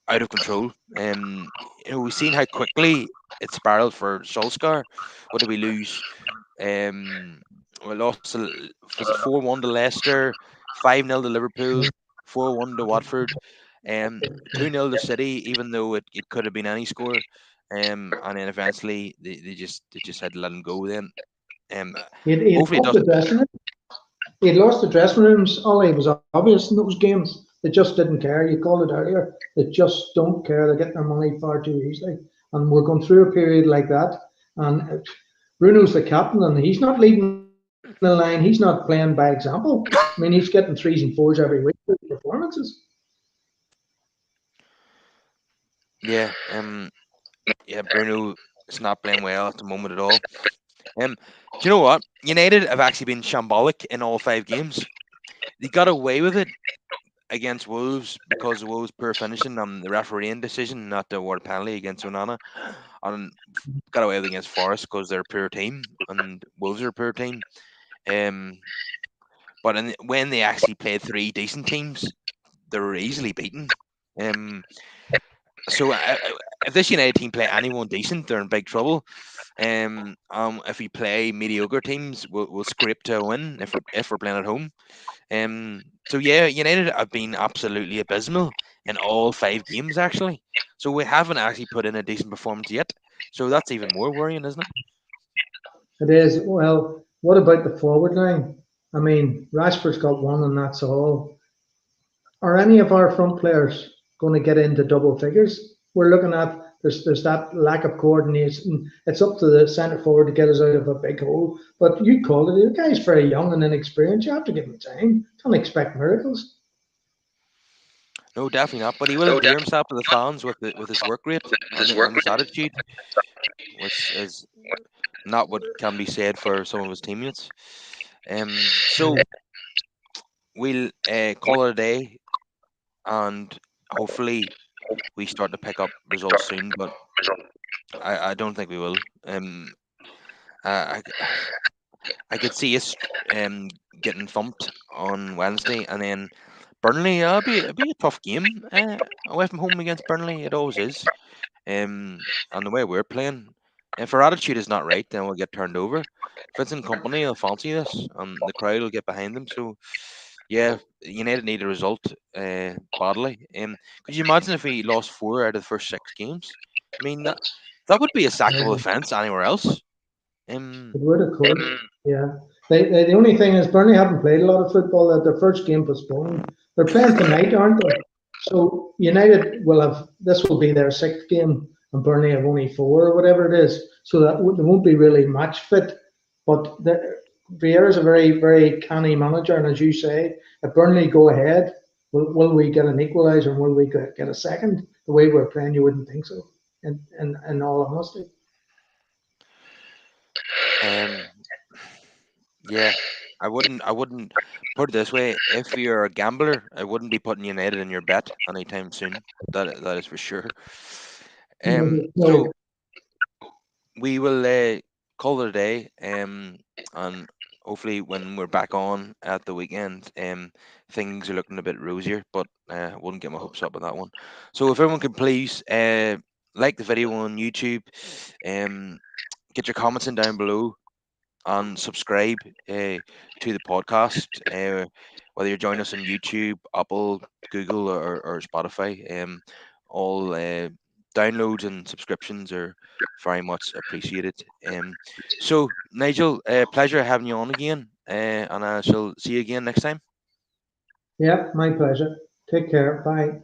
out of control. We've seen how quickly it spiraled for Solskjaer. What did we lose? Um, we lost. Was it 4-1 to Leicester, 5-0 to Liverpool, 4-1 to Watford, 2-0 to City, even though it could have been any score. And then eventually they just had to let him go. Then, He'd hopefully it lost the doesn't. dressing room. He'd lost the dressing rooms. Ollie was obvious in those games. They just didn't care. You called it earlier. They just don't care. They're getting their money far too easily. And we're going through a period like that. And Bruno's the captain, and he's not leading the line. He's not playing by example. I mean, he's getting threes and fours every week for his performances. Yeah, yeah, Bruno is not playing well at the moment at all. Do you know what? United have actually been shambolic in all 5 games. They got away with it against Wolves because of Wolves' poor finishing and the refereeing decision not to award a penalty against Onana, and got away with it against Forest because they're a poor team and Wolves are a poor team. Um, but when they actually played three decent teams, they were easily beaten. Um, so if this United team play anyone decent, they're in big trouble. If we play mediocre teams, we'll scrape to a win if we're playing at home. So yeah, United have been absolutely abysmal in all five games actually. So we haven't actually put in a decent performance yet. So that's even more worrying, isn't it? It is. Well, what about the forward line? I mean, Rashford's got one and that's all. Are any of our front players going to get into double figures? We're looking at there's that lack of coordination. It's up to the centre forward to get us out of a big hole. But you called it. The guy's very young and inexperienced. You have to give him time. Don't expect miracles. No, definitely not. But he will endear himself to the fans with his work rate and his attitude, which is not what can be said for some of his teammates. So we'll call it a day, and hopefully we start to pick up results soon. But I don't think we will. I could see us getting thumped on Wednesday, and then Burnley. It'll be a tough game away from home against Burnley. It always is. And the way we're playing, if our attitude is not right, then we'll get turned over. If it's in company, they'll fancy this, and the crowd will get behind them. So, yeah, United need a result badly. Could you imagine if we lost four out of the first six games? I mean, that would be a sackable offence anywhere else. It would, of course. Yeah. The only thing is Burnley haven't played a lot of football. That their first game postponed. They're playing tonight, aren't they? So United will have this will be their sixth game, and Burnley have only four or whatever it is. So that they won't be really match fit. But Vieira is a very canny manager, and as you say, if Burnley go ahead, will we get an equaliser and will we get a second? The way we're playing, you wouldn't think so. In all honesty. um, yeah, I wouldn't put it this way. If you're a gambler, I wouldn't be putting United in your bet anytime soon. That is for sure. So No, we will call it a day. And hopefully when we're back on at the weekend, things are looking a bit rosier. But I wouldn't get my hopes up with that one. So if everyone could please like the video on YouTube, um, get your comments in down below and subscribe to the podcast. Whether you're joining us on YouTube, Apple, Google, or Spotify, all downloads and subscriptions are very much appreciated. So, Nigel, pleasure having you on again, and I shall see you again next time. yeah, my pleasure. Take care. Bye.